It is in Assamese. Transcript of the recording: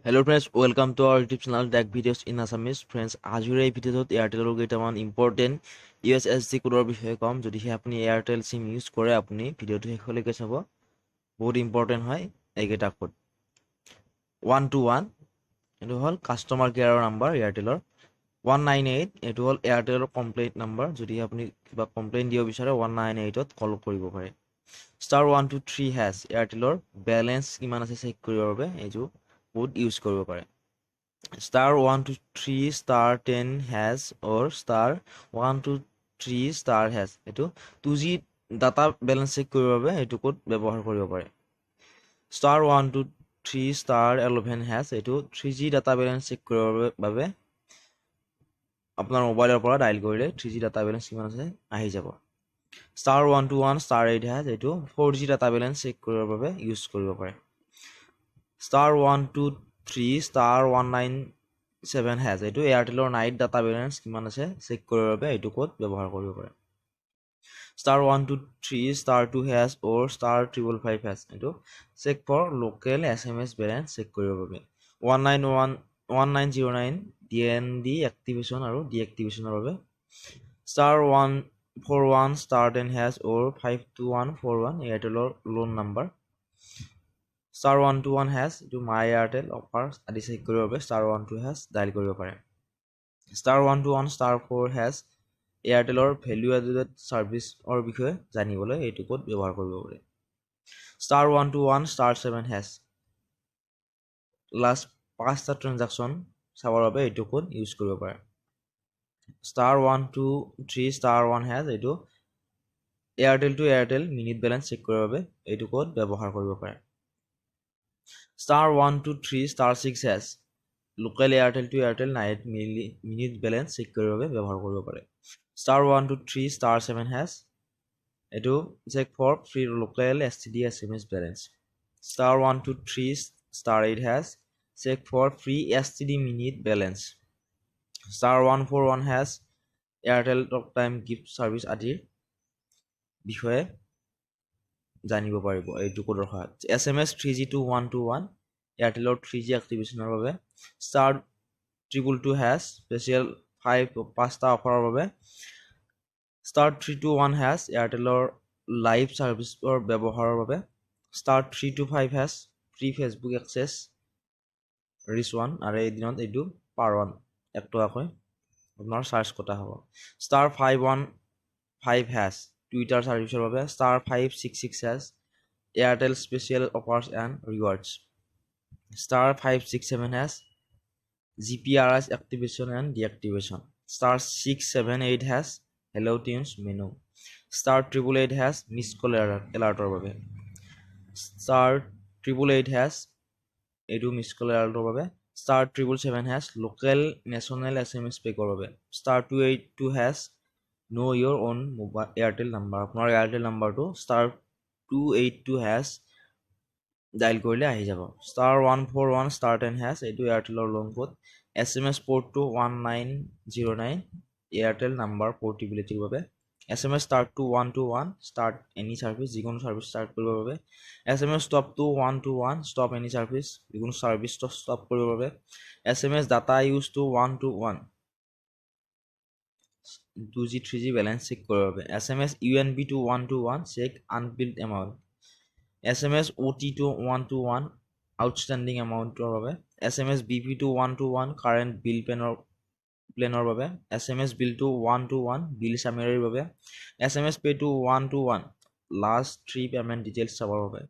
Hello friends, welcome to our YouTube channel Tech Videos in Assamese. Friends, আজিৰ এই ভিডিঅ'ত Airtel কেইটামান ইম্পৰ্টেণ্ট USSD কোডৰ বিষয়ে কম। যদিহে আপুনি Airtel সিম ইউজ কৰে আপুনি ভিডিঅ'টো শেষলৈকে চাব। বহুত ইম্পৰ্টেণ্ট হয় এইকেইটা কোড। 121 এটো হ'ল কাস্টমাৰ কেয়াৰৰ নাম্বাৰ Airtelৰ। 198 এটো হ'ল Airtelৰ কমপ্লেইন্ট নাম্বাৰ। যদি আপুনি কিবা কমপ্লেইন্ট দিব বিচাৰে 198ত কল কৰিব পাৰে। *123# Airtelৰ বেলেন্স কিমান আছে চেক কৰিবৰ বাবে এইটো would use কৰিব পাৰে *123*10# or *123*# এটো 2G ডাটা বেলেন্স চেক কৰিবৰ বাবে এটো কোড ব্যৱহাৰ কৰিব পাৰে *123*11# এটো 3G ডাটা বেলেন্স চেক কৰিবৰ বাবে আপোনাৰ মোবাইলৰ পৰা ডায়াল কৰিলে 3G ডাটা বেলেন্স কিমান আছে আহি যাব *121*8# এটো 4G ডাটা বেলেন্স চেক কৰিবৰ বাবে ইউজ কৰিব পাৰে *123*197# এটো এয়াৰটেলৰ নাইট ডাটা বেলেন্স কিমান আছে চেক কৰিবৰ বাবে এটো কোড ব্যৱহাৰ কৰিব পাৰে *123*2# or *555# এটো check for local SMS balance check কৰিবৰ বাবে 1909 DND এক্টিভেশ্যন আৰু ডিএক্টিভেশ্যনৰ বাবে *141*10# or 52141 এয়াৰটেলৰ loan number *121# to my Airtel offers আদি চেক কৰিবৰ বাবে *112# ডায়াল কৰিব পাৰে *121*4# এয়াৰটেলৰ ভ্যালু এডেড সাৰ্ভিসৰ বিষয়ে জানিবলৈ এইটো কোড ব্যৱহাৰ কৰিব পাৰে *121*7# লাষ্ট 5টা ট্ৰানজাকচন চাবৰ বাবে এইটো কোড ইউজ কৰিব পাৰে *123*1# এইটো Airtel to Airtel minute balance check কৰিবৰ বাবে এইটো কোড ব্যৱহাৰ কৰিব পাৰে *123*6# local Airtel to Airtel night minute balance check কৰিবৰ বাবে ব্যৱহাৰ কৰিব পাৰে *123*7# এটো check for free local STD SMS balance *123*8# check for free STD minute balance *141# Airtel talk time gift service আদিৰ বিষয়ে জানিব পাৰিব এইটো কোডৰ সহায়ত SMS 3G to 121 এয়াৰটেলৰ 3G এক্টিভেশ্যনৰ বাবে *222# স্পেচিয়েল 5টা অফাৰৰ বাবে *321# এয়াৰটেলৰ লাইভ সাৰ্ভিসৰ ব্যৱহাৰৰ বাবে *325# ফ্ৰী ফেসবুক এক্সেস ৰিচ 1 আৰু এই দিনত এইটো পাৰ 1 1 টকাকৈ আপোনাৰ চাৰ্জ কটা হ'ব *515# টুইটাৰ সাৰ্ভিসৰ বাবে *566# Airtel special offers and rewards *567# GPRS activation and deactivation *678# hello tunes menu *888# miss call alertৰ বাবে *888# এটো miss call alertৰ বাবে *777# local national SMS packৰ বাবে *282# know your own mobile Airtel number আপোনাৰ Airtel numberটো *282# ডায়াল কৰিলে আহি যাব *141*10# এইটো এয়াৰটেলৰ loan code SMS port to 1909 Airtel number পোৰ্টেবিলিটিৰ বাবে SMS start to 121 start any service যিকোনো সাৰ্ভিস স্টাৰ্ট কৰিবৰ বাবে SMS stop to 121 stop any service যিকোনো সাৰ্ভিস stop কৰিবৰ বাবে SMS data use to 121 2G 3G balance check কৰিবৰ বাবে SMS UNB to 121 check unbilled amount SMS OT to 121 outstanding amount ৰ বাবে SMS BP to 121 current bill প্লেনৰ বাবে SMS bill to 121 bill summary বাবে SMS pay to 121 last 3 payment details চাবৰ বাবে